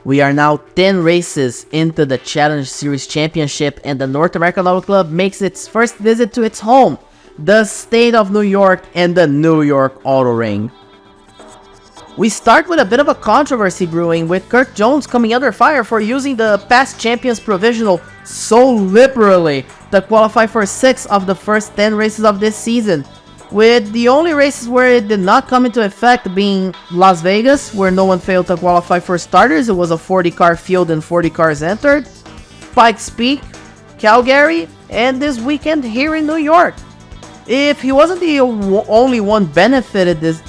We are now 10 races into the Challenge Series Championship, and the North American Auto Club makes its first visit to its home, the state of New York and the New York Autoring. We start with a bit of a controversy brewing, with Kirk Jones coming under fire for using the past champions provisional so liberally to qualify for 6 of the first 10 races of this season, with the only races where it did not come into effect being Las Vegas, where no one failed to qualify for starters. It was a 40-car field and 40 cars entered. Pikes Peak, Calgary, and this weekend here in New York. If he wasn't the only one benefited this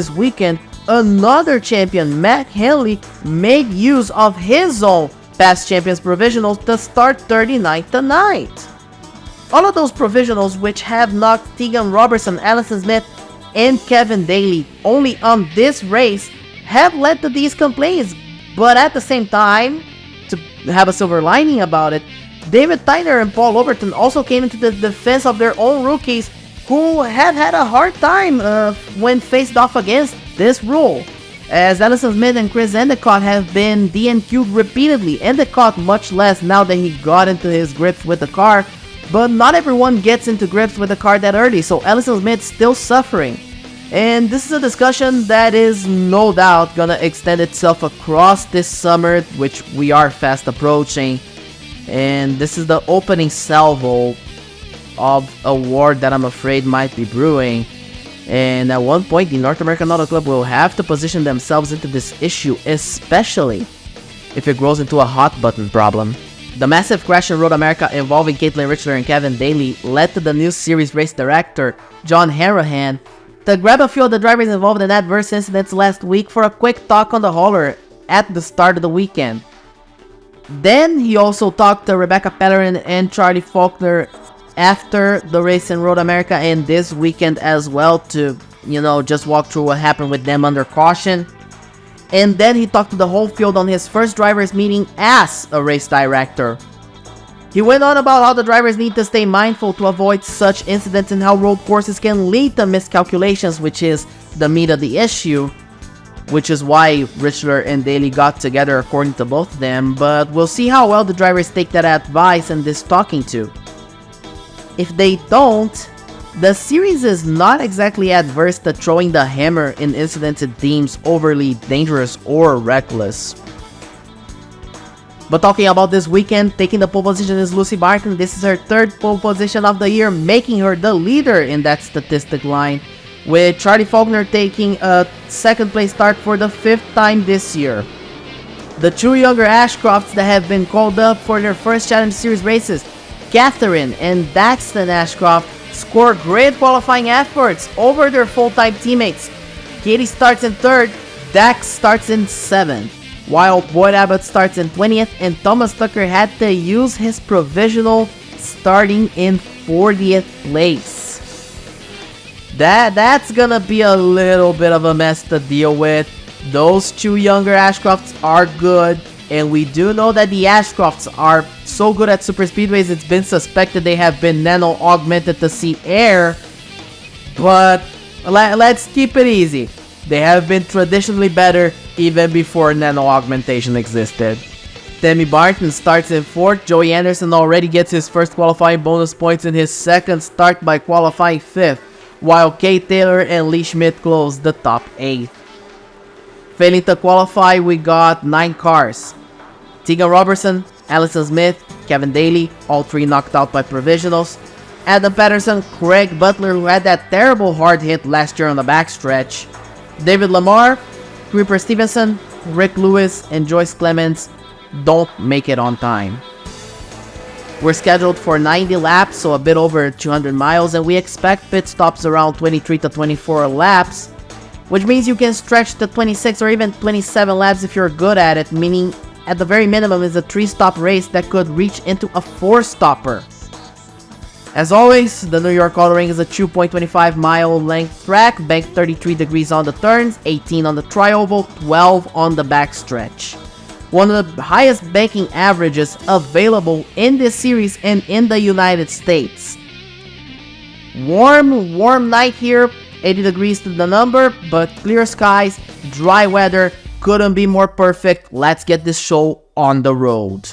weekend, another champion, Matt Henley, made use of his own past champions provisionals to start 39th tonight. All of those provisionals, which have knocked Tegan Robertson, Allison Smith, and Kevin Daly only on this race, have led to these complaints. But at the same time, to have a silver lining about it, David Tyner and Paul Overton also came into the defense of their own rookies, who have had a hard time when faced off against this rule, as Allison Smith and Chris Endicott have been DNQ'd repeatedly. Endicott much less now that he got into his grips with the car, but not everyone gets into grips with the car that early, so Allison Smith still suffering. And this is a discussion that is no doubt gonna extend itself across this summer, which we are fast approaching. And this is the opening salvo of a war that I'm afraid might be brewing. And at one point, the North American Auto Club will have to position themselves into this issue, especially if it grows into a hot button problem. The massive crash in Road America involving Caitlin Richler and Kevin Daly led to the new series race director, John Hanrahan, to grab a few of the drivers involved in adverse incidents last week for a quick talk on the hauler at the start of the weekend. Then he also talked to Rebecca Pellerin and Charlie Faulkner after the race in Road America and this weekend as well to, just walk through what happened with them under caution. And then he talked to the whole field on his first drivers meeting as a race director. He went on about how the drivers need to stay mindful to avoid such incidents and how road courses can lead to miscalculations, which is the meat of the issue, which is why Richler and Daly got together according to both of them. But we'll see how well the drivers take that advice and this talking to. If they don't, the series is not exactly adverse to throwing the hammer in incidents it deems overly dangerous or reckless. But talking about this weekend, taking the pole position is Lucy Barton. This is her third pole position of the year, making her the leader in that statistic line, with Charlie Faulkner taking a second place start for the 5th time this year. The two younger Ashcrofts that have been called up for their first Challenge Series races, Catherine and Daxton Ashcroft, score great qualifying efforts over their full-time teammates. Katie starts in 3rd, Dax starts in 7th, while Boyd Abbott starts in 20th, and Thomas Tucker had to use his provisional starting in 40th place. That's gonna be a little bit of a mess to deal with. Those two younger Ashcrofts are good, and we do know that the Ashcrofts are so good at superspeedways, it's been suspected they have been nano-augmented to seat air. But let's keep it easy. They have been traditionally better even before nano-augmentation existed. Demi Barton starts in 4th. Joey Anderson already gets his first qualifying bonus points in his second start by qualifying 5th, while Kate Taylor and Lee Schmidt close the top 8th. Failing to qualify, we got 9 cars. Tegan Robertson, Allison Smith, Kevin Daly, all 3 knocked out by provisionals. Adam Patterson, Craig Butler, who had that terrible hard hit last year on the backstretch. David Lamar, Creeper Stevenson, Rick Lewis, and Joyce Clements don't make it on time. We're scheduled for 90 laps, so a bit over 200 miles, and we expect pit stops around 23 to 24 laps, which means you can stretch to 26 or even 27 laps if you're good at it, meaning at the very minimum is a 3-stop race that could reach into a 4-stopper. As always, the New York Autoring is a 2.25 mile length track, banked 33 degrees on the turns, 18 on the tri-oval, 12 on the backstretch. One of the highest banking averages available in this series and in the United States. Warm night here, 80 degrees to the number, but clear skies, Dry weather couldn't be more perfect. Let's get this show on the road.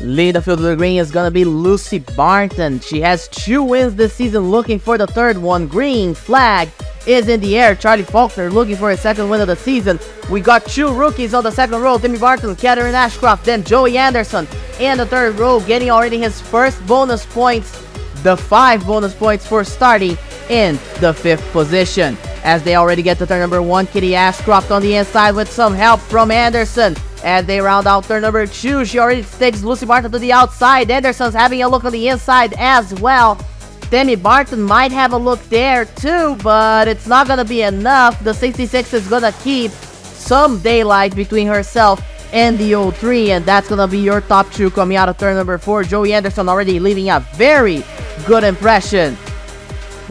Lead the field of the green is gonna be Lucy Barton. She has 2 wins this season, looking for the 3rd one. Green flag is in the air. Charlie Faulkner looking for his 2nd win of the season. We got 2 rookies on the 2nd row. Tammy Barton, Katherine Ashcroft, then Joey Anderson in the 3rd row, getting already his first bonus points. The 5 bonus points for starting in the 5th position. As they already get to turn number 1, Kitty Ashcroft on the inside with some help from Anderson. As they round out turn number 2, she already takes Lucy Barton to the outside. Anderson's having a look on the inside as well. Tammy Barton might have a look there too, but it's not gonna be enough. The 66 is gonna keep some daylight between herself and the 03, and that's gonna be your top 2 coming out of turn number 4. Joey Anderson already leaving a very good impression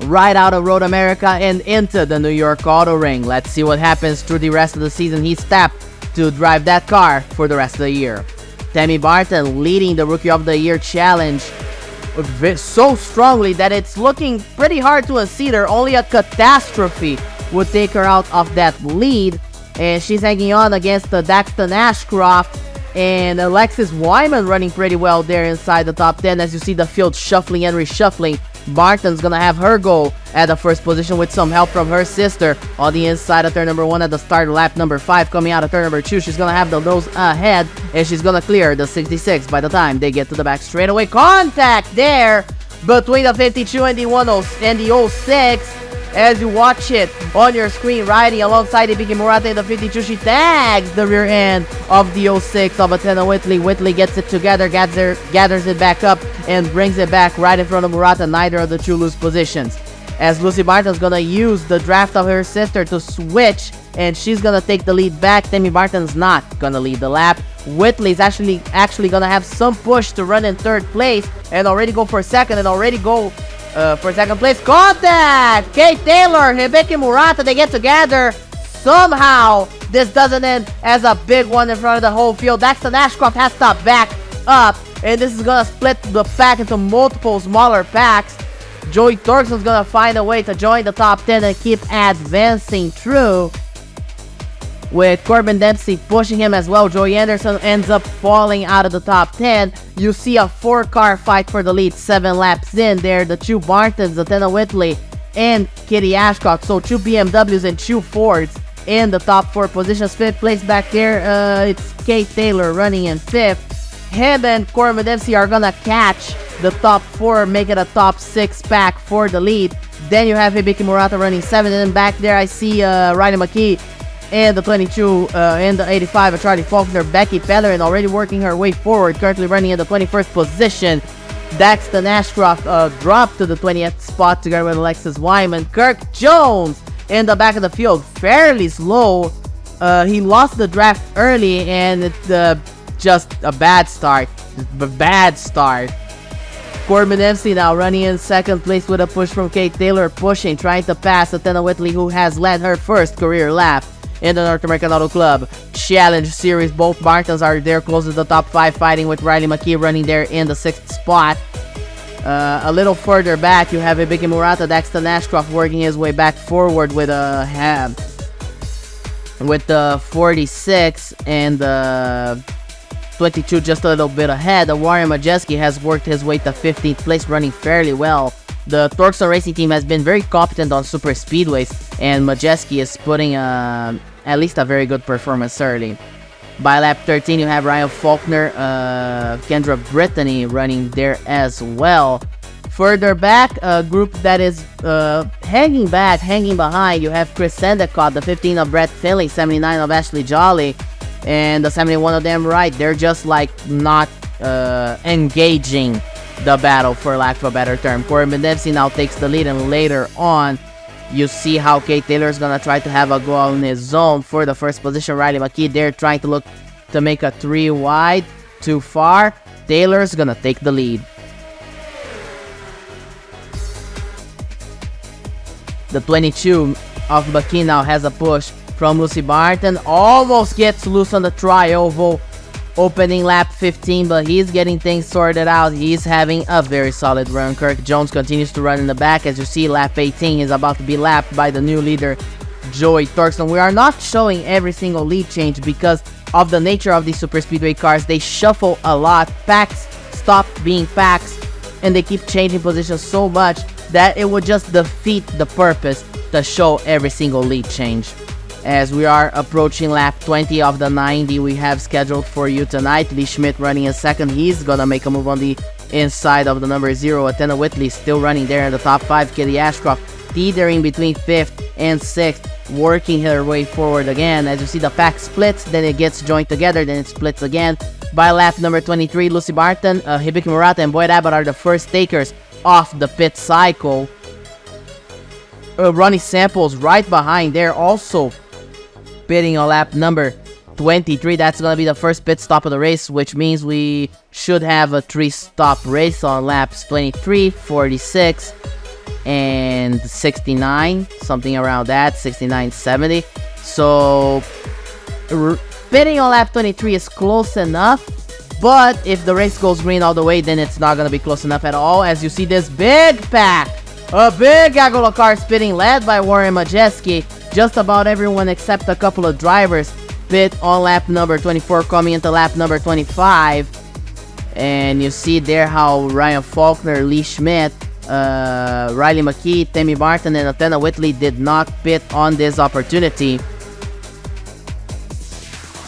right out of Road America and into the New York Autoring. Let's see what happens through the rest of the season. He's tapped to drive that car for the rest of the year. Tammy Barton leading the Rookie of the Year challenge so strongly that it's looking pretty hard to unseat her. Only a catastrophe would take her out of that lead, and she's hanging on against the Daxton Ashcroft and Alexis Wyman running pretty well there inside the top 10. As you see the field shuffling and reshuffling, Barton's gonna have her go at the 1st position with some help from her sister on the inside of turn number 1 at the start of lap number 5. Coming out of turn number 2, she's gonna have the nose ahead, and she's gonna clear the 66 by the time they get to the back straightaway. Contact there between the 52 and the 06. As you watch it on your screen, riding alongside Ibiki Murata in the 52, she tags the rear end of the 06 of Athena Whitley. Whitley gets it together, gathers it back up, and brings it back right in front of Murata. Neither of the 2 lose positions. As Lucy Barton's gonna use the draft of her sister to switch, and she's gonna take the lead back. Tammy Barton's not gonna lead the lap. Whitley's actually gonna have some push to run in 3rd place and already go for 2nd and already go for 2nd place. Contact! Kate Taylor, Hibiki Murata, they get together. Somehow, this doesn't end as a big one in front of the whole field. Daxton Ashcroft has to back up, and this is gonna split the pack into multiple smaller packs. Joey Torkson's gonna find a way to join the top 10 and keep advancing through, with Corbin Dempsey pushing him as well. Joey Anderson ends up falling out of the top 10. You see a 4-car fight for the lead 7 laps in there. The 2 Bartons, Athena Whitley and Kitty Ashcroft. So 2 BMWs and 2 Fords in the top 4 positions. 5th place back there, it's Kate Taylor running in 5th. Him and Corbin Dempsey are gonna catch the top 4, make it a top 6 pack for the lead. Then you have Hibiki Murata running 7th, and back there I see Riley McKee and the 22 and the 85 of Charlie Faulkner. Becky Pellerin already working her way forward, currently running in the 21st position. Daxton Ashcroft dropped to the 20th spot together with Alexis Wyman. Kirk Jones in the back of the field, fairly slow. He lost the draft early, and it's just a bad start. Corbin Dempsey now running in 2nd place with a push from Kate Taylor, trying to pass Athena Whitley, who has led her first career lap in the North American Auto Club Challenge Series. Both Bartons are there close to the top 5, fighting with Riley McKee running there in the 6th spot. A little further back, you have Ibiki Murata, Daxton Ashcroft working his way back forward with the 46 and the 22 just a little bit ahead. Warren Majeski has worked his way to 15th place, running fairly well. The Torkson Racing team has been very competent on super speedways, and Majeski is putting at least a very good performance early. By lap 13, you have Ryan Faulkner, Kendra Brittany running there as well. Further back, a group that is hanging behind, you have Chris Endicott, the 15 of Brett Finley, 79 of Ashley Jolly, and the 71 of them right. They're just like not engaging the battle, for lack of a better term. Corbin Dempsey now takes the lead, and later on, you see how Kate Taylor is gonna try to have a go on his own for the first position. Riley McKee there trying to look to make a 3 wide, too far. Taylor's gonna take the lead. The 22 of McKee now has a push from Lucy Barton, almost gets loose on the tri-oval. opening lap 15, but he's getting things sorted out. He's having a very solid run. Kirk Jones continues to run in the back. As you see, lap 18 is about to be lapped by the new leader, Joey Thorkson. We are not showing every single lead change because of the nature of these super speedway cars. They shuffle a lot, packs stop being packs, and they keep changing positions so much that it would just defeat the purpose to show every single lead change. As we are approaching lap 20 of the 90 we have scheduled for you tonight, Lee Schmidt running in second. He's gonna make a move on the inside of the number 0. Athena Whitley still running there in the top 5. Kitty Ashcroft teetering between 5th and 6th, working her way forward again. As you see, the pack splits, then it gets joined together, then it splits again. By lap number 23, Lucy Barton, Hibiki Murata, and Boyd Abbott are the first takers off the pit cycle. Ronnie Samples right behind there, also pitting on lap number 23. That's going to be the first pit stop of the race, which means we should have a 3-stop race on laps 23, 46, and 69, something around that, 69, 70. So pitting on lap 23 is close enough, but if the race goes green all the way, then it's not going to be close enough at all. As you see, this big pack, a big gaggle of cars pitting, led by Warren Majeski. Just about everyone except a couple of drivers pit on lap number 24, coming into lap number 25. And you see there how Ryan Faulkner, Lee Schmidt, Riley McKee, Tammy Martin, and Athena Whitley did not pit on this opportunity.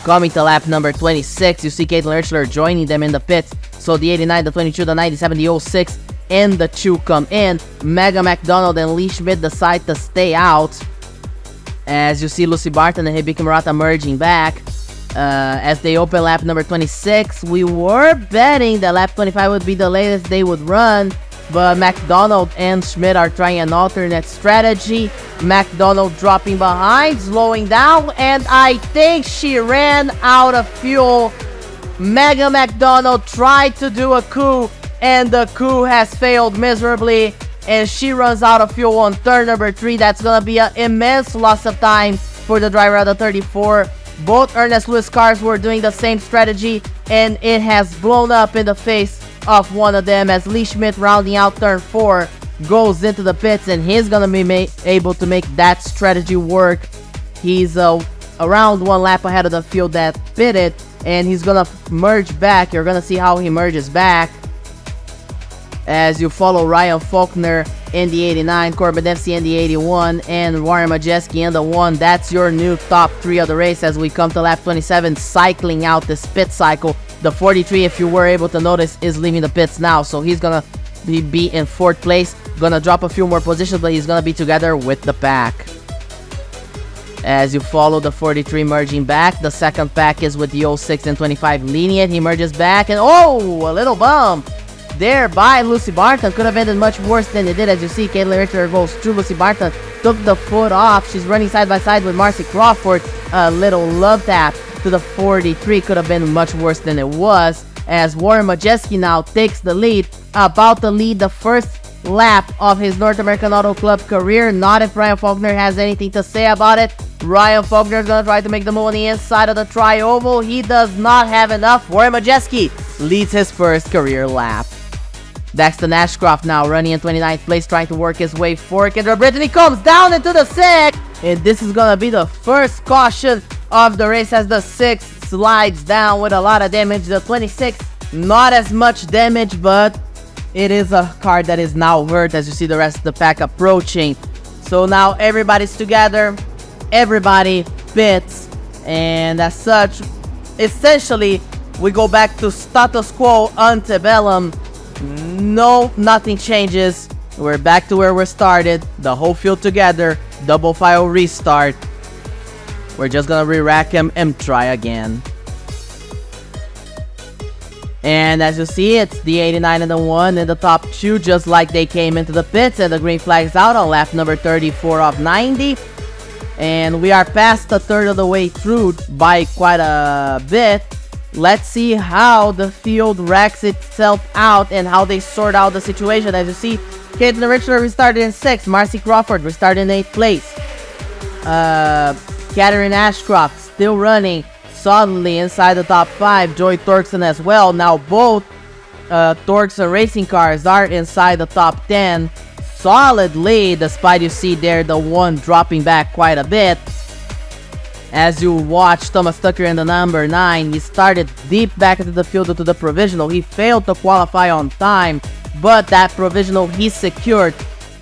Coming to lap number 26, you see Caitlin Urchler joining them in the pits. So the 89, the 22, the 97, the 06, and the 2 come in. Megan McDonald and Lee Schmidt decide to stay out. As you see Lucy Barton and Hibiki Murata merging back. As they open lap number 26, we were betting that lap 25 would be the latest they would run, but McDonald and Schmidt are trying an alternate strategy. McDonald dropping behind, slowing down, and I think she ran out of fuel. Megan McDonald tried to do a coup, and the coup has failed miserably, and she runs out of fuel on turn number 3. That's gonna be an immense loss of time for the driver of the 34. Both Ernest Lewis cars were doing the same strategy, and it has blown up in the face of one of them, as Lee Schmidt, rounding out turn 4, goes into the pits, and he's gonna be able to make that strategy work. He's around 1 lap ahead of the field that pitted, and he's gonna merge back. You're gonna see how he merges back as you follow Ryan Faulkner in the 89, Corbin Dempsey in the 81, and Warren Majeski in the 1. That's your new top 3 of the race as we come to lap 27, cycling out this pit cycle. The 43, if you were able to notice, is leaving the pits now, so he's gonna be in 4th place, gonna drop a few more positions, but he's gonna be together with the pack. As you follow the 43 merging back, the second pack is with the 06 and 25 leading it. He merges back, and oh, a little bump there by Lucy Barton. Could have ended much worse than it did. As you see, Caitlin Richter goes through. Lucy Barton took the foot off. She's running side by side with Marcy Crawford. A little love tap to the 43. Could have been much worse than it was, as Warren Majeski now takes the lead, about to lead the first lap of his North American Auto Club career. Not if Ryan Faulkner has anything to say about it. Ryan Faulkner is going to try to make the move on the inside of the tri-oval. He does not have enough. Warren Majeski leads his first career lap. Daxton Ashcroft now running in 29th place, trying to work his way forward. Kendra Brittany comes down into the 6th, and this is going to be the first caution of the race as the 6 slides down with a lot of damage. The 26, not as much damage, but it is a car that is now hurt, as you see the rest of the pack approaching. So now everybody's together, everybody pits, and as such, essentially, we go back to status quo antebellum. No, nothing changes. We're back to where we started. The whole field together. Double file restart. We're just gonna re-rack him and try again. And as you see, it's the 89 and the 1 in the top 2, just like they came into the pits, and the green flag's out on lap number 34 of 90. And we are past a third of the way through by quite a bit. Let's see how the field racks itself out and how they sort out the situation. As you see, Caitlin Richler restarted in 6th. Marcy Crawford restarted in 8th place. Katherine Ashcroft still running solidly inside the top 5. Joey Torkson as well. Now both Torkson racing cars are inside the top 10. Solid lead, despite you see there the one dropping back quite a bit. As you watch Thomas Tucker in the number 9, he started deep back into the field due to the provisional. He failed to qualify on time, but that provisional he secured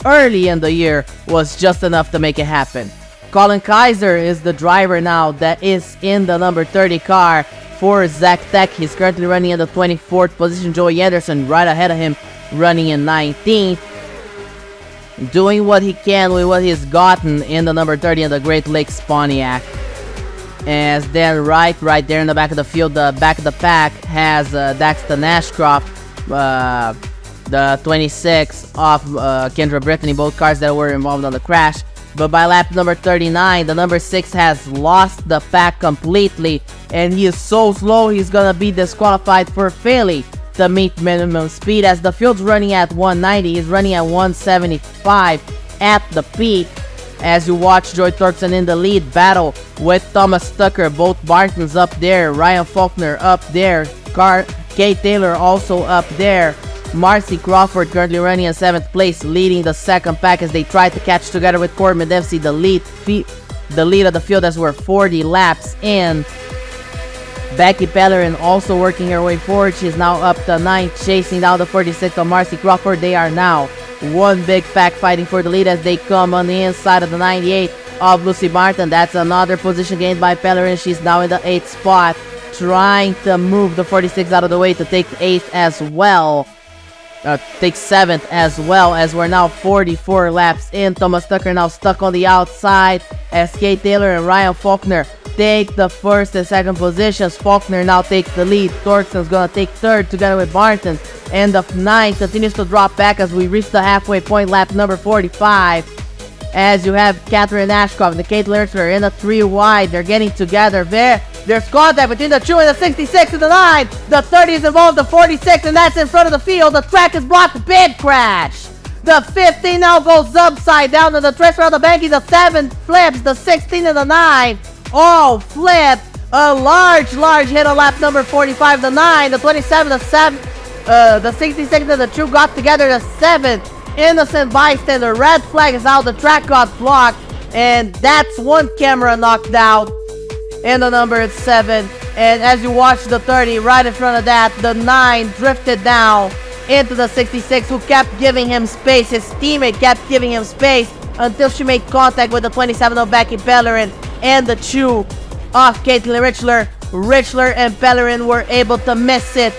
early in the year was just enough to make it happen. Colin Kaiser is the driver now that is in the number 30 car for Zach Tech. He's currently running in the 24th position. Joey Anderson right ahead of him, running in 19th. Doing what he can with what he's gotten in the number 30 in the Great Lakes Pontiac. As then right there in the back of the field, the back of the pack has Daxton Ashcroft, the 26 of Kendra Brittany, both cars that were involved on the crash. But by lap number 39, the number 6 has lost the pack completely, and he is so slow he's gonna be disqualified for failing to meet minimum speed. As the field's running at 190, he's running at 175 at the peak. As you watch Joey Torkson in the lead battle with Thomas Tucker, both Bartons up there, Ryan Faulkner up there, Kay Taylor also up there. Marcy Crawford currently running in 7th place, leading the second pack as they try to catch together with Corbin Dempsey, the lead of the field as we're 40 laps in. Becky Pellerin also working her way forward. She's now up to 9th, chasing down the 46 of Marcy Crawford. They are now one big pack fighting for the lead as they come on the inside of the 98 of Lucy Martin. That's another position gained by Pellerin. She's now in the 8th spot, trying to move the 46 out of the way to take 8th as well. Take 7th as well, as we're now 44 laps in. Thomas Tucker now stuck on the outside as Kay Taylor and Ryan Faulkner take the 1st and 2nd positions. Faulkner now takes the lead. Torkson's gonna take 3rd together with Martin. And the 9 continues to drop back as we reach the halfway point, lap number 45. As you have Catherine Ashcroft and Kate Lertzler in the 3 wide. They're getting together there. There's contact between the 2 and the 66 and the 9. The 30 is involved, the 46, and that's in front of the field. The track is blocked, big crash. The 15 now goes upside down and the transfer of the banking. The 7 flips, the 16 and the 9 all flip. A large hit on lap number 45. The 9, the 27, the 7, the 66 and the 2 got together. The 7 innocent bystander. Red flag is out. The track got blocked, and that's one camera knocked out. And the number 7. And as you watch the 30, right in front of that, the 9 drifted down into the 66, who kept giving him space. His teammate kept giving him space until she made contact with the 27 of Becky Pellerin and the 2 of Caitlin Richler. Richler and Pellerin were able to miss it,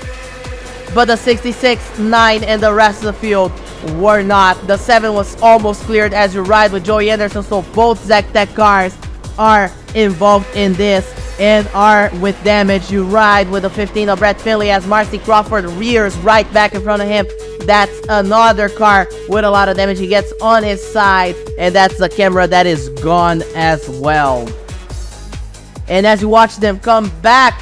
but the 66, 9, and the rest of the field were not. The 7 was almost cleared as you ride with Joey Anderson, so both Zach Tech cars are involved in this and are with damage. You ride with the 15 of Brett Finley as Marcy Crawford rears right back in front of him. That's another car with a lot of damage. He gets on his side, and that's the camera that is gone as well. And as you watch them come back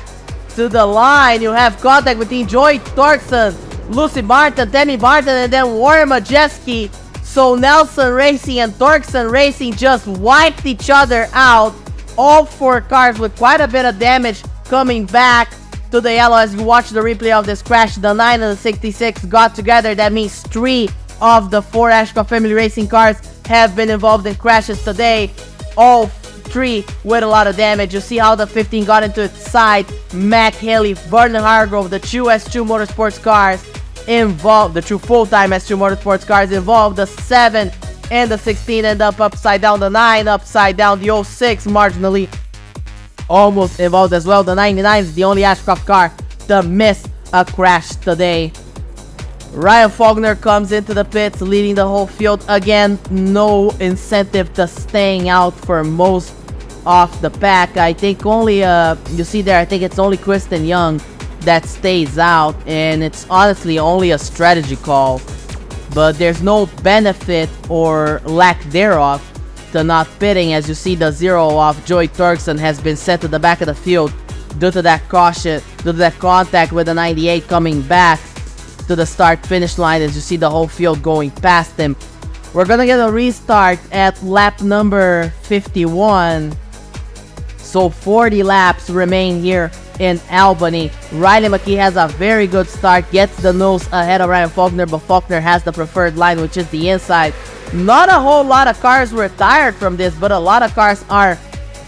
to the line, you have contact between Joey Torkson, Lucy Martin, Tammy Martin, and then Warren Majeski. So Nelson Racing and Torkson Racing just wiped each other out. All 4 cars with quite a bit of damage coming back to the yellow as you watch the replay of this crash. The 9 and the 66 got together. That means 3 of the 4 Ashcroft Family Racing cars have been involved in crashes today. All 3 with a lot of damage. You see how the 15 got into its side. Matt Haley, Vernon Hargrove, the 2 S2 Motorsports cars involved, the 2 full-time S2 Motorsports cars involved. The 7 and the 16 end up upside down. The 9 upside down. The 06 marginally almost involved as well. The 99 is the only Ashcroft car to miss a crash today. Ryan Faulkner comes into the pits leading the whole field. Again, no incentive to staying out for most of the pack. I think only you see there, I think it's only Kristen Young that stays out, and it's honestly only a strategy call, but there's no benefit or lack thereof to not pitting. As you see, the 0 of Joey Torkson has been sent to the back of the field due to that caution, due to that contact with the 98 coming back to the start finish line. As you see the whole field going past him. We're gonna get a restart at lap number 51. So 40 laps remain here in Albany. Riley McKee has a very good start, gets the nose ahead of Ryan Faulkner, but Faulkner has the preferred line, which is the inside. Not a whole lot of cars were tired from this, but a lot of cars are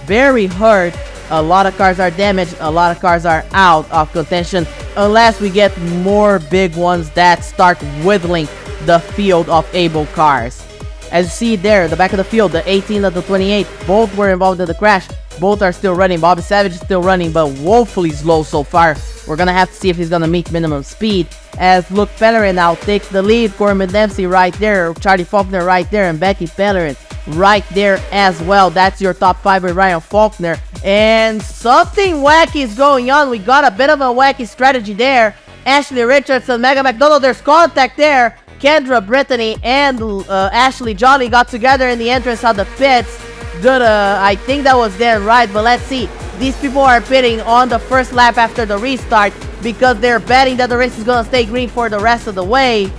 very hurt. A lot of cars are damaged. A lot of cars are out of contention, unless we get more big ones that start whittling the field of able cars. As you see there, the back of the field, the 18 and the 28, both were involved in the crash. Both are still running. Bobby Savage is still running, but woefully slow so far. We're gonna have to see if he's gonna meet minimum speed. As Luke Pellerin now takes the lead. Corbin Dempsey right there. Charlie Faulkner right there. And Becky Pellerin right there as well. That's your top 5 with Ryan Faulkner. And something wacky is going on. We got a bit of a wacky strategy there. Ashley Richardson, Mega McDonald, there's contact there. Kendra Brittany and Ashley Jolly got together in the entrance of the pits. I think that was then right, but let's see. These people are pitting on the first lap after the restart because they're betting that the race is gonna stay green for the rest of the way.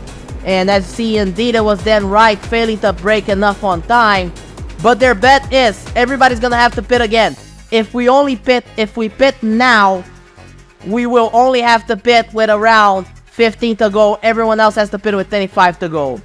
And as you see, indeed it was then right, failing to brake enough on time. But their bet is everybody's gonna have to pit again. If we pit now, we will only have to pit with around 15 to go. Everyone else has to pit with 25 to go.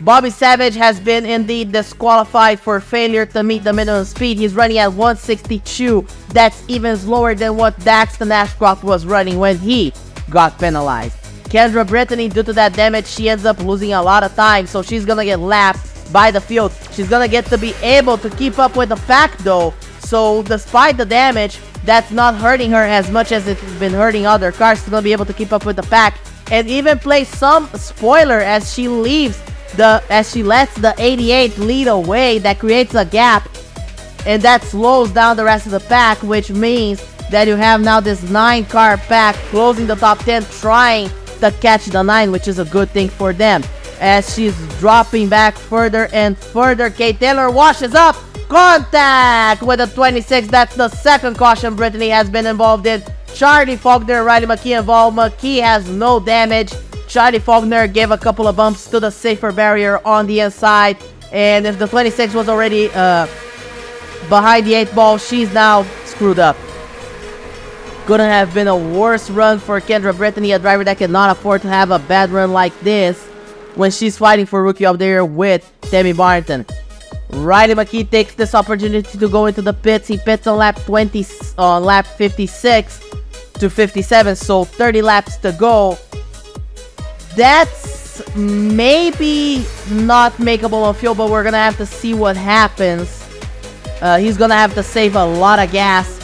Bobby Savage has been indeed disqualified for failure to meet the minimum speed. He's running at 162. That's even slower than what Daxton Ashcroft was running when he got penalized. Kendra Brittany, due to that damage, she ends up losing a lot of time, so she's gonna get lapped by the field. She's gonna get to be able to keep up with the pack though. So despite the damage, that's not hurting her as much as it's been hurting other cars. She's gonna be able to keep up with the pack and even play some spoiler as she lets the 88 lead away. That creates a gap and that slows down the rest of the pack, which means that you have now this 9-car pack closing the top 10, trying to catch the 9, which is a good thing for them. As she's dropping back further and further, Kate Taylor washes up. Contact with the 26. That's the second caution Brittany has been involved in. Charlie Faulkner, Riley McKee involved. McKee has no damage. Charlie Faulkner gave a couple of bumps to the safer barrier on the inside. And if the 26 was already behind the 8 ball, she's now screwed up. Couldn't have been a worse run for Kendra Brittany, a driver that cannot afford to have a bad run like this when she's fighting for Rookie of the Year with Tammy Barton. Riley McKee takes this opportunity to go into the pits. He pits on lap 56 to 57, so 30 laps to go. That's maybe not makeable on fuel, but we're gonna have to see what happens. He's gonna have to save a lot of gas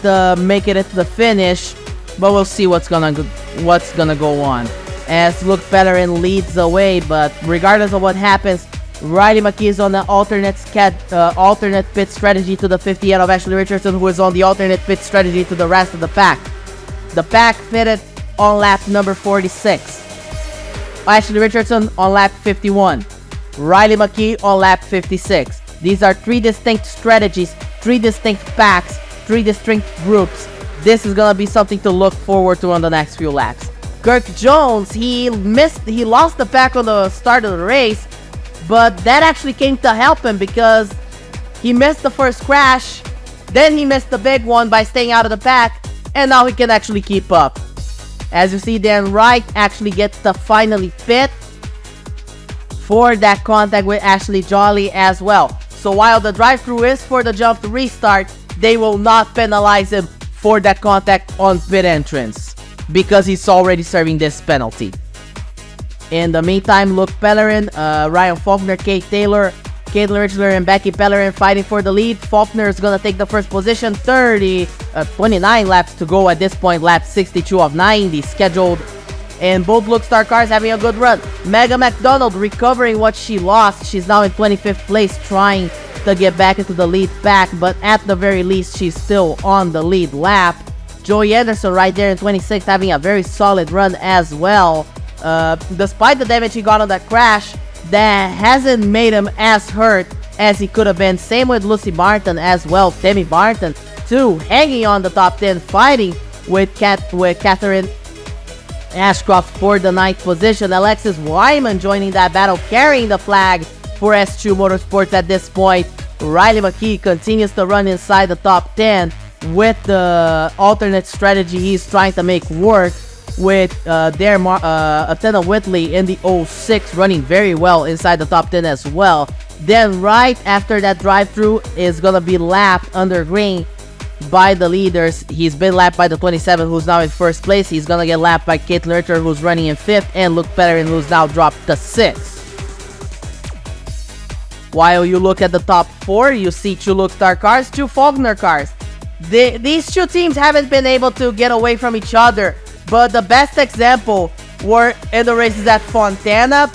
to make it to the finish, but we'll see what's gonna go on as Luke Pellerin leads the way. But regardless of what happens, Riley McKee is on the alternate pit strategy to the 58 of Ashley Richardson, who is on the alternate pit strategy to the rest of the pack. The pack pitted on lap number 46. Ashley Richardson on lap 51. Riley McKee on lap 56. These are 3 distinct strategies, 3 distinct packs, 3 distinct groups. This is gonna be something to look forward to on the next few laps. Kirk Jones, he lost the pack on the start of the race, but that actually came to help him because he missed the first crash, then he missed the big one by staying out of the pack, and now he can actually keep up. As you see, Dan Wright actually gets to finally pit for that contact with Ashley Jolly as well. So while the drive-thru is for the jump to restart, they will not penalize him for that contact on pit entrance because he's already serving this penalty. In the meantime, Luke Pellerin, Ryan Faulkner, Kate Taylor, Caitlin Richler, and Becky Pellerin fighting for the lead. Faulkner is going to take the first position. 29 laps to go at this point. Lap 62 of 90 scheduled. And both Luke Star cars having a good run. Mega McDonald recovering what she lost. She's now in 25th place, trying to get back into the lead pack, but at the very least, she's still on the lead lap. Joey Anderson right there in 26th, having a very solid run as well. Despite the damage he got on that crash, that hasn't made him as hurt as he could have been. Same with Lucy Barton as well. Tammy Barton too, hanging on the top 10, fighting with Catherine Ashcroft for the 9th position. Alexis Wyman joining that battle, carrying the flag for S2 Motorsports at this point. Riley McKee continues to run inside the top 10 with the alternate strategy he's trying to make work, with Attena Whitley in the 06 running very well inside the top 10 as well. Then right after that drive-through is gonna be lapped under green by the leaders. He's been lapped by the 27, who's now in first place. He's gonna get lapped by Caitlin Richter, who's running in 5th, and Luke Pellerin, who's now dropped to 6th. While you look at the top 4, you see 2 Luke Star cars, 2 Faulkner cars. These 2 teams haven't been able to get away from each other, but the best example were in the races at Fontana,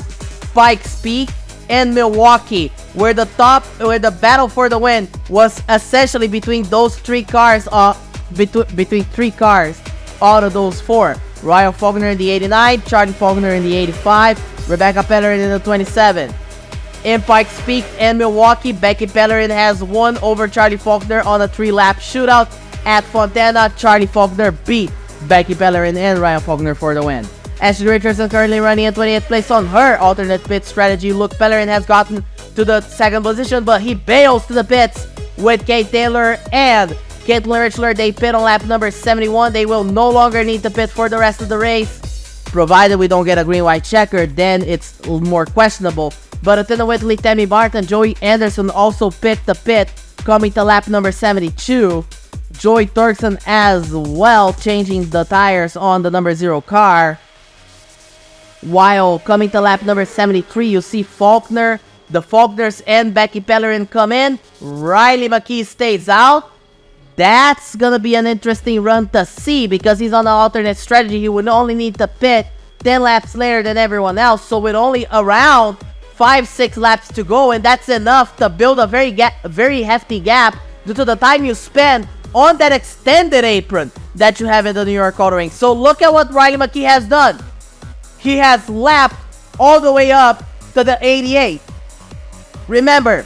Pikes Peak, and Milwaukee, where the battle for the win was essentially between those 3 cars, between 3 cars out of those 4. Ryan Faulkner in the 89, Charlie Faulkner in the 85, Rebecca Pellerin in the 27. In Pikes Peak and Milwaukee, Becky Pellerin has won over Charlie Faulkner on a 3-lap shootout. At Fontana, Charlie Faulkner beat Becky Pellerin and Ryan Faulkner for the win. Ashley Richardson currently running in 28th place on her alternate pit strategy. Luke Pellerin has gotten to the 2nd position, but he bails to the pits with Kate Taylor and Caitlin Richler. They pit on lap number 71. They will no longer need to pit for the rest of the race, provided we don't get a green-white checker. Then it's more questionable. But Attena Whitley, Tammy Barton, Joey Anderson also picked the pit, coming to lap number 72. Joey Turkson as well, changing the tires on the number 0 car. While coming to lap number 73, you see Faulkner, the Faulkners, and Becky Pellerin come in. Riley McKee stays out. That's gonna be an interesting run to see, because he's on an alternate strategy. He would only need to pit 10 laps later than everyone else, so with only around 5-6 laps to go, and that's enough to build a very hefty gap due to the time you spend on that extended apron that you have in the New York Autoring. So look at what Riley McKee has done. He has lapped all the way up to the 88. Remember,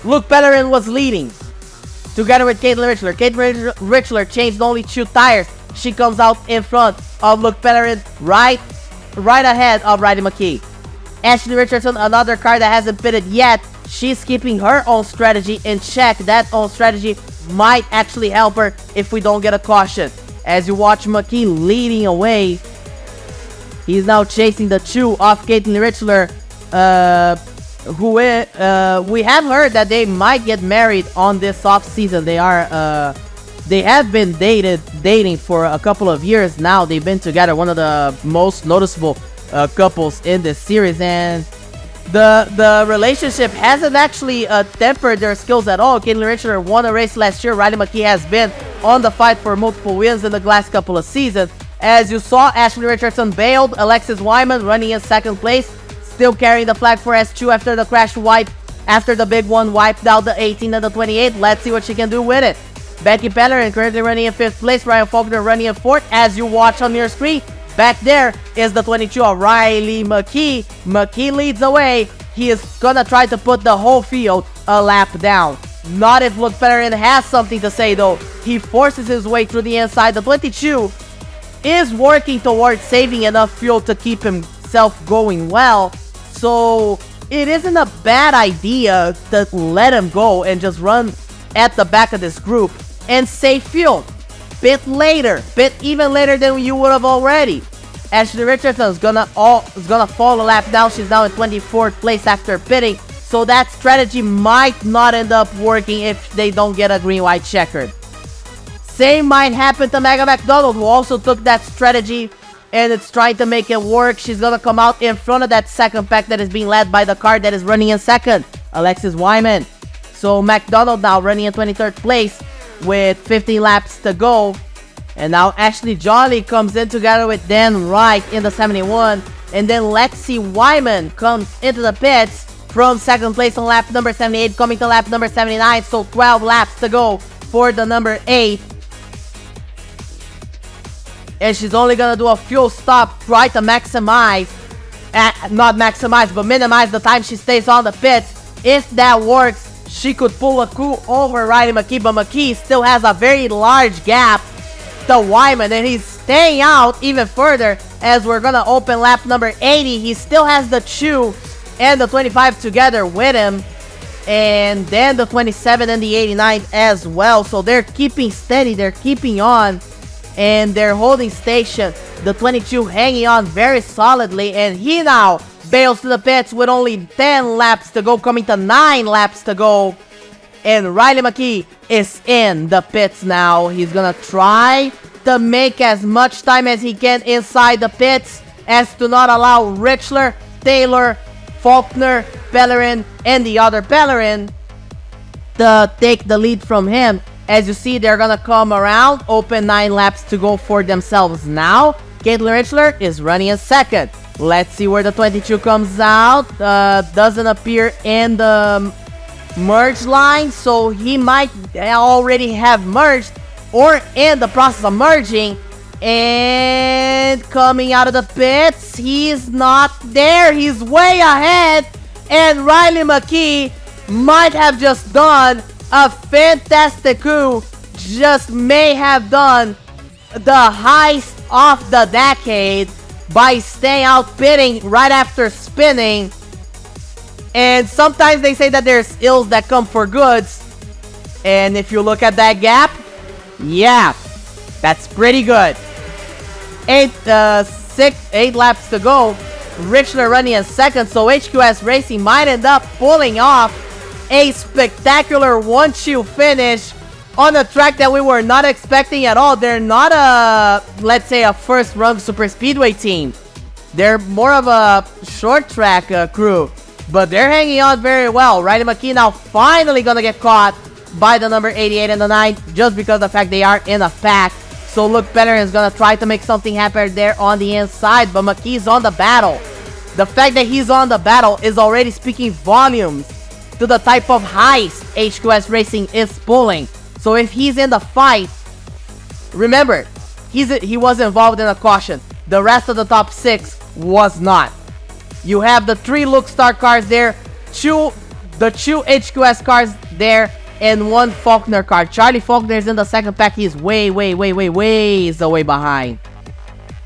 Luke Pellerin was leading together with Caitlin Richler. Caitlin Richler changed only 2 tires. She comes out in front of Luke Pellerin, right ahead of Riley McKee. Ashley Richardson, another car that hasn't pitted yet, she's keeping her own strategy in check. That own strategy might actually help her if we don't get a caution. As you watch McKee leading away, he's now chasing the 2 off Caitlin Richler, who we have heard that they might get married on this off season. They have been dating for a couple of years now. They've been together, one of the most noticeable couples in this series, and the relationship hasn't actually tempered their skills at all. Caitlin Richler won a race last year. Riley McKee has been on the fight for multiple wins in the last couple of seasons. As you saw, Ashley Richardson bailed. Alexis Wyman running in 2nd place, still carrying the flag for S2 after the crash wipe, after the big one wiped out the 18 and the 28. Let's see what she can do with it. Becky Pellerin currently running in 5th place. Ryan Faulkner running in 4th. As you watch on your screen, back there is the 22 of Riley McKee. McKee leads away. He is gonna try to put the whole field a lap down. Not if Luke Pellerin has something to say though. He forces his way through the inside. The 22 is working towards saving enough fuel to keep himself going well. So it isn't a bad idea to let him go and just run at the back of this group and save fuel. Bit even later than you would have already. Ashley Richardson is gonna fall a lap down. She's now in 24th place after pitting. So that strategy might not end up working if they don't get a green-white checkered. Same might happen to Megan McDonald, who also took that strategy and it's trying to make it work. She's gonna come out in front of that 2nd pack that is being led by the car that is running in 2nd, Alexis Wyman. So McDonald now running in 23rd place with 15 laps to go. And now Ashley Jolly comes in together with Dan Wright in the 71. And then Lexi Wyman comes into the pits from 2nd place on lap number 78, coming to lap number 79. So 12 laps to go for the number 8. And she's only gonna do a fuel stop, try to minimize the time she stays on the pits. If that works, she could pull a coup over Riley McKee, but McKee still has a very large gap to Wyman, and he's staying out even further as we're gonna open lap number 80. He still has the 2 and the 25 together with him. and then the 27 and the 89 as well. So they're keeping steady, they're keeping on, and they're holding station. The 22 hanging on very solidly, and he now bails to the pits with only 10 laps to go, coming to 9 laps to go. And Riley McKee is in the pits now. He's gonna try to make as much time as he can inside the pits as to not allow Richler, Taylor, Faulkner, Bellerin, and the other Bellerin to take the lead from him. As you see, they're gonna come around, open 9 laps to go for themselves now. Caitlin Richler is running in second. Let's see where the 22 comes out. Doesn't appear in the merge line, so he might already have merged or in the process of merging. And coming out of the pits, he's not there. He's way ahead, and Riley McKee might have just done a fantastic coup. Just may have done the heist of the decade by staying out pitting right after spinning. And sometimes they say that there's ills that come for goods, and if you look at that gap, yeah, that's pretty good. 8 laps to go. Richler running in second, so HQS Racing might end up pulling off a spectacular one-shoe finish on a track that we were not expecting at all. They're not a, let's say, a first-run super speedway team. They're more of a short track crew, but they're hanging on very well. Riley McKee now finally gonna get caught by the number 88 and the 9 just because of the fact they are in a pack. So Luke Bellerin is gonna try to make something happen there on the inside, but McKee's on the battle. The fact that he's on the battle is already speaking volumes to the type of heist HQS Racing is pulling. So if he's in the fight, remember, he was involved in a caution. The rest of the top 6 was not. You have the 3 Luke Star cars there, the 2 HQS cars there, and 1 Faulkner car. Charlie Faulkner is in the second pack. He's way away behind.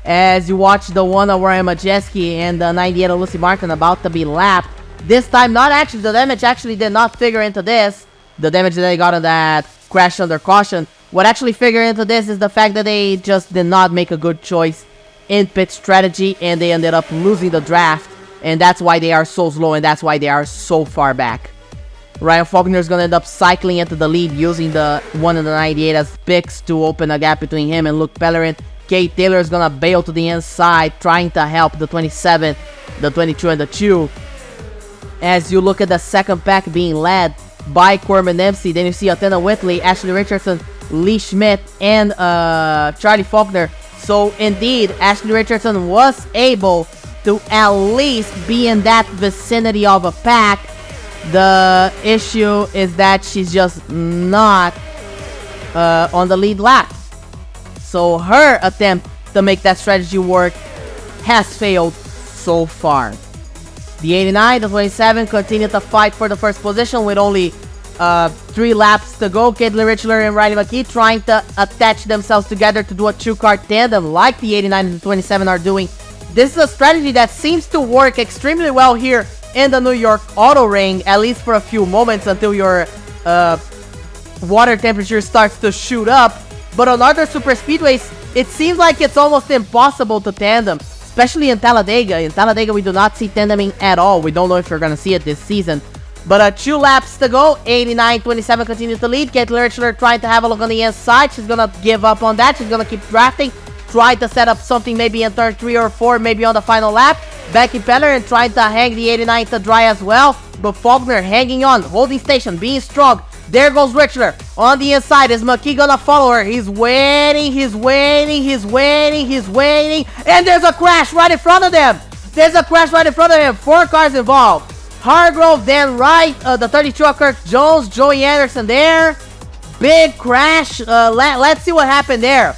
As you watch the one of Ryan Majeski and the 98 of Lucy Martin about to be lapped. This time, not actually, the damage actually did not figure into this. The damage that they got on that crash under caution. What actually figured into this is the fact that they just did not make a good choice in pit strategy, and they ended up losing the draft. And that's why they are so slow, and that's why they are so far back. Ryan Faulkner is going to end up cycling into the lead, using the 1 and the 98 as picks to open a gap between him and Luke Bellerin. Kate Taylor is going to bail to the inside, trying to help the 27, the 22, and the 2. As you look at the second pack being led by Corbin Dempsey, then you see Athena Whitley, Ashley Richardson, Lee Schmidt, and Charlie Faulkner. So indeed, Ashley Richardson was able to at least be in that vicinity of a pack. The issue is that she's just not on the lead lap. So her attempt to make that strategy work has failed so far. The 89, the 27 continue to fight for the first position with only 3 laps to go. Caitlin Richler and Riley McKee trying to attach themselves together to do a 2-car tandem like the 89 and the 27 are doing. This is a strategy that seems to work extremely well here in the New York Autoring, at least for a few moments until your water temperature starts to shoot up. But on other super speedways, it seems like it's almost impossible to tandem, especially in Talladega. In Talladega, we do not see tandeming at all. We don't know if we're going to see it this season. But 2 laps to go. 89-27 continue to lead. Caitlin Richler trying to have a look on the inside. She's going to give up on that. She's going to keep drafting. Try to set up something maybe in turn 3 or 4, maybe on the final lap. Becky Bellerin trying to hang the 89 to dry as well. But Faulkner hanging on, holding station, being strong. There goes Richler on the inside. Is McKee gonna follow her? He's waiting. And there's a crash right in front of them. 4 cars involved. Hargrove, then right, the 32 of Kirk Jones, Joey Anderson there. Big crash. Let's see what happened there,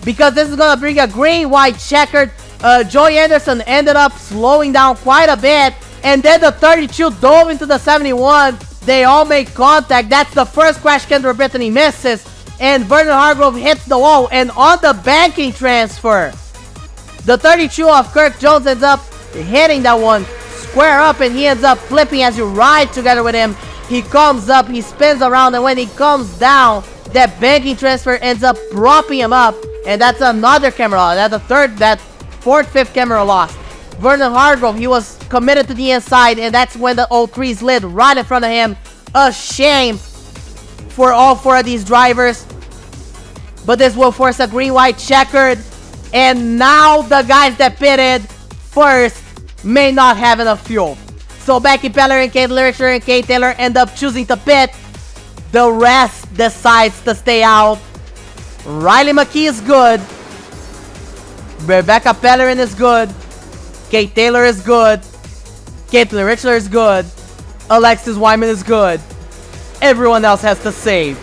because this is gonna bring a green-white checkered. Joey Anderson ended up slowing down quite a bit, and then the 32 dove into the 71. They all make contact. That's the first crash Kendra Brittany misses, and Vernon Hargrove hits the wall. And on the banking transfer, the 32 of Kirk Jones ends up hitting that one square up, and he ends up flipping as you ride together with him He comes up, he spins around, and when he comes down, that banking transfer ends up propping him up, and that's another camera loss. That's fourth, fifth camera loss. Vernon Hargrove, he was committed to the inside, and that's when the 03 slid right in front of him. A shame for all four of these drivers, but this will force a green-white checkered, and now the guys that pitted first may not have enough fuel. So Becky Pellerin, Kate Lurcher, and Kate Taylor end up choosing to pit. The rest decides to stay out. Riley McKee is good. Rebecca Pellerin is good. Kate Taylor is good. Caitlin Richler is good. Alexis Wyman is good. Everyone else has to save.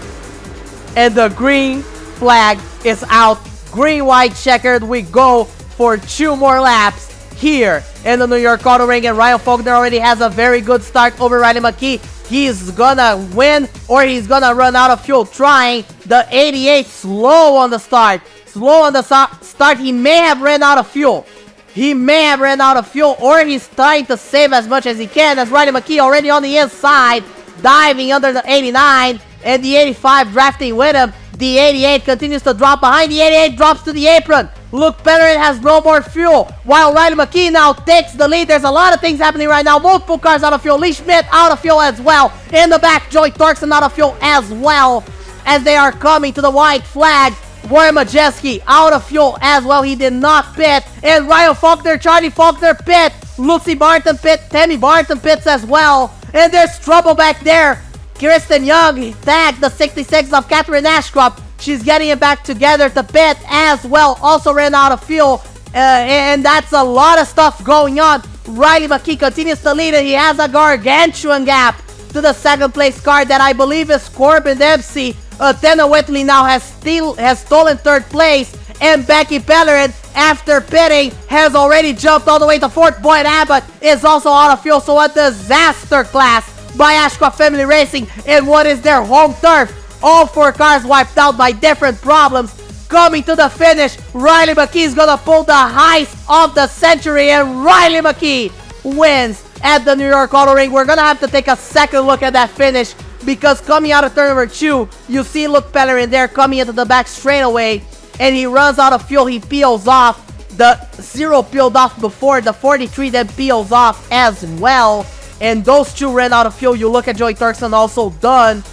And the green flag is out. Green, white, checkered. We go for 2 more laps here in the New York Autoring. And Ryan Faulkner already has a very good start over Riley McKee. He's gonna win or he's gonna run out of fuel trying. The 88 slow on the start. Slow on the start. He may have ran out of fuel. Or he's trying to save as much as he can, as Riley McKee already on the inside, diving under the 89, and the 85 drafting with him. The 88 continues to drop behind. The 88 drops to the apron. Luke Pellerin has no more fuel, while Riley McKee now takes the lead. There's a lot of things happening right now. Multiple cars out of fuel. Lee Schmidt out of fuel as well. In the back, Joey Torkson out of fuel as well, as they are coming to the white flag. Roy Majeski out of fuel as well. He did not pit. And Ryan Faulkner, Charlie Faulkner pit. Lucy Barton pit. Tammy Barton pits as well. And there's trouble back there. Kristen Young tagged the 66 of Catherine Ashcroft. She's getting it back together to pit as well. Also ran out of fuel. And that's a lot of stuff going on. Riley McKee continues to lead, and he has a gargantuan gap to the second place car that I believe is Corbin Dempsey. Tanner Whitley now has stolen third place, and Becky Pellerin, after pitting, has already jumped all the way to fourth. Boyd Abbott is also out of fuel, so a disaster class by Ashcroft Family Racing in what is their home turf. All 4 cars wiped out by different problems. Coming to the finish, Riley McKee is gonna pull the heist of the century, and Riley McKee wins at the New York Autoring. We're gonna have to take a second look at that finish, because coming out of turn number 2, you see Luke Pellerin there coming into the back straightaway, and he runs out of fuel. He peels off. The 0 peeled off before. The 43 then peels off as well, and those 2 ran out of fuel. You look at Joey Turkson, also done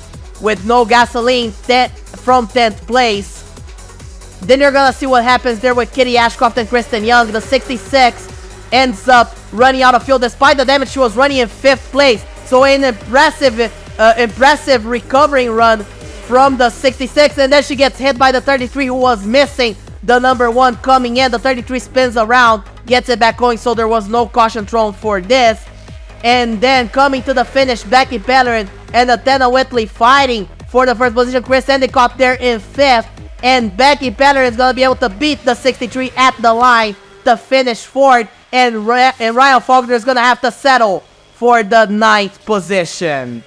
with no gasoline, from 10th place. Then you're gonna see what happens there with Kitty Ashcroft and Kristen Young. The 66 ends up running out of fuel. Despite the damage, she was running in 5th place. So an impressive recovering run from the 66, and then she gets hit by the 33, who was missing the number 1 coming in. The 33 spins around, gets it back going, so there was no caution thrown for this. And then coming to the finish, Becky Pellerin and Athena Whitley fighting for the first position. Chris Endicott there in 5th, and Becky Pellerin is going to be able to beat the 63 at the line to finish 4th, and Ryan Faulkner is going to have to settle for the 9th position.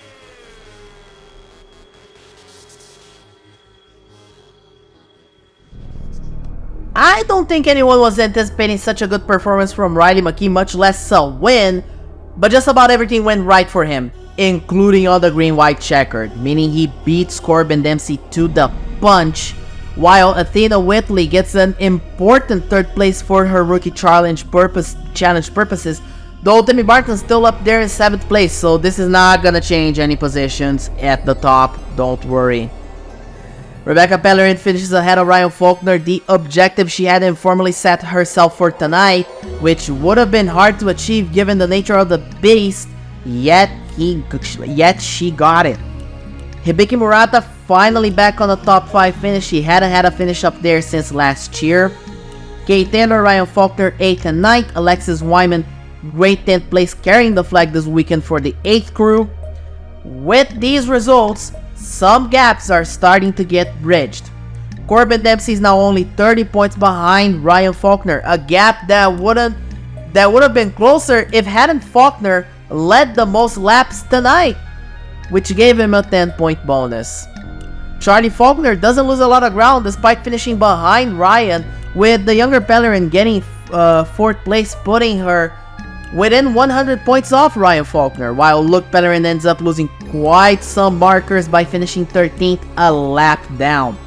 I don't think anyone was anticipating such a good performance from Riley McKee, much less a win, but just about everything went right for him, including on the green-white checkered, meaning he beats Corbin Dempsey to the punch, while Athena Whitley gets an important 3rd place for her rookie challenge purposes, though Tammy Barton's still up there in 7th place, so this is not gonna change any positions at the top, don't worry. Rebecca Pellerin finishes ahead of Ryan Faulkner, the objective she had informally set herself for tonight, which would have been hard to achieve given the nature of the beast, yet she got it. Hibiki Murata finally back on the top 5 finish. She hadn't had a finish up there since last year. Kate Taylor, Ryan Faulkner 8th and 9th, Alexis Wyman great 10th place, carrying the flag this weekend for the 8th crew. With these results, some gaps are starting to get bridged. Corbin Dempsey is now only 30 points behind Ryan Faulkner, a gap that would have been closer if hadn't Faulkner led the most laps tonight, which gave him a 10-point bonus. Charlie Faulkner doesn't lose a lot of ground despite finishing behind Ryan, with the younger Pellerin getting 4th place, putting her within 100 points off Ryan Faulkner, while Luke Pellerin ends up losing quite some markers by finishing 13th a lap down.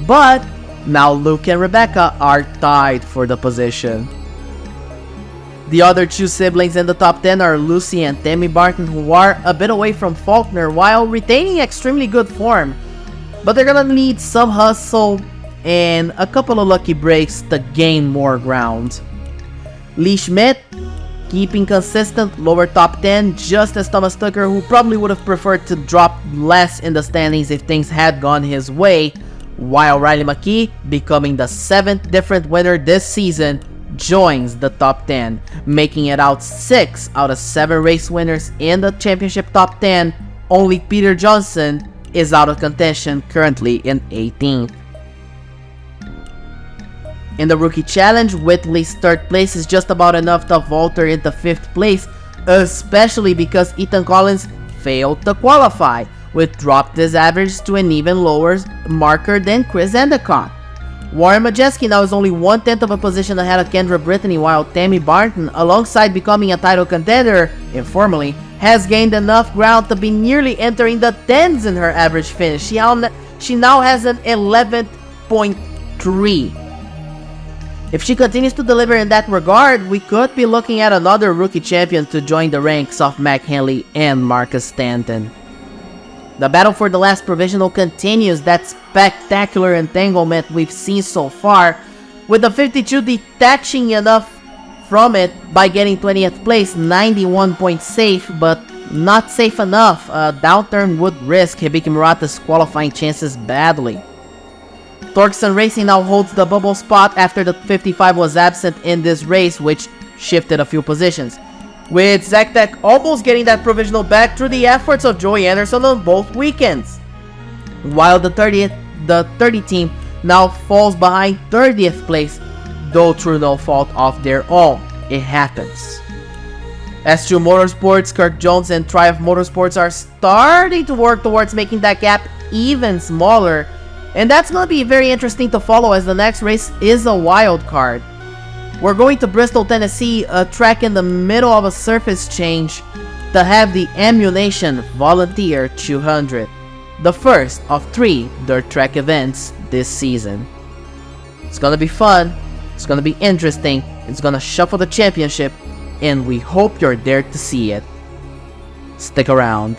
But now Luke and Rebecca are tied for the position. The other two siblings in the top 10 are Lucy and Tammy Barton, who are a bit away from Faulkner while retaining extremely good form. But they're gonna need some hustle and a couple of lucky breaks to gain more ground. Lee Schmidt keeping consistent lower top 10, just as Thomas Tucker, who probably would have preferred to drop less in the standings if things had gone his way, while Riley McKee, becoming the 7th different winner this season, joins the top 10, making it out 6 out of 7 race winners in the championship top 10. Only Peter Johnson is out of contention, currently in 18th. In the Rookie Challenge, Whitley's 3rd place is just about enough to vault her into 5th place, especially because Ethan Collins failed to qualify, which dropped his average to an even lower marker than Chris Endicott. Warren Majeski now is only 1/10 of a position ahead of Kendra Brittany, while Tammy Barton, alongside becoming a title contender informally, has gained enough ground to be nearly entering the 10s in her average finish. She now has an 11.3. If she continues to deliver in that regard, we could be looking at another rookie champion to join the ranks of Mac Henley and Marcus Stanton. The battle for the last provisional continues, that spectacular entanglement we've seen so far, with the 52 detaching enough from it by getting 20th place, 91 points safe, but not safe enough. A downturn would risk Hibiki Murata's qualifying chances badly. Torxon Racing now holds the bubble spot after the 55 was absent in this race, which shifted a few positions, with Zach Tech almost getting that provisional back through the efforts of Joey Anderson on both weekends, while the 30 team now falls behind 30th place, though through no fault of their own. It happens. S2 Motorsports, Kirk Jones, and Triumph Motorsports are starting to work towards making that gap even smaller, and that's going to be very interesting to follow, as the next race is a wild card. We're going to Bristol, Tennessee, a track in the middle of a surface change, to have the Ammunition Volunteer 200, the first of 3 dirt track events this season. It's gonna be fun, it's gonna be interesting, it's gonna shuffle the championship, and we hope you're there to see it. Stick around.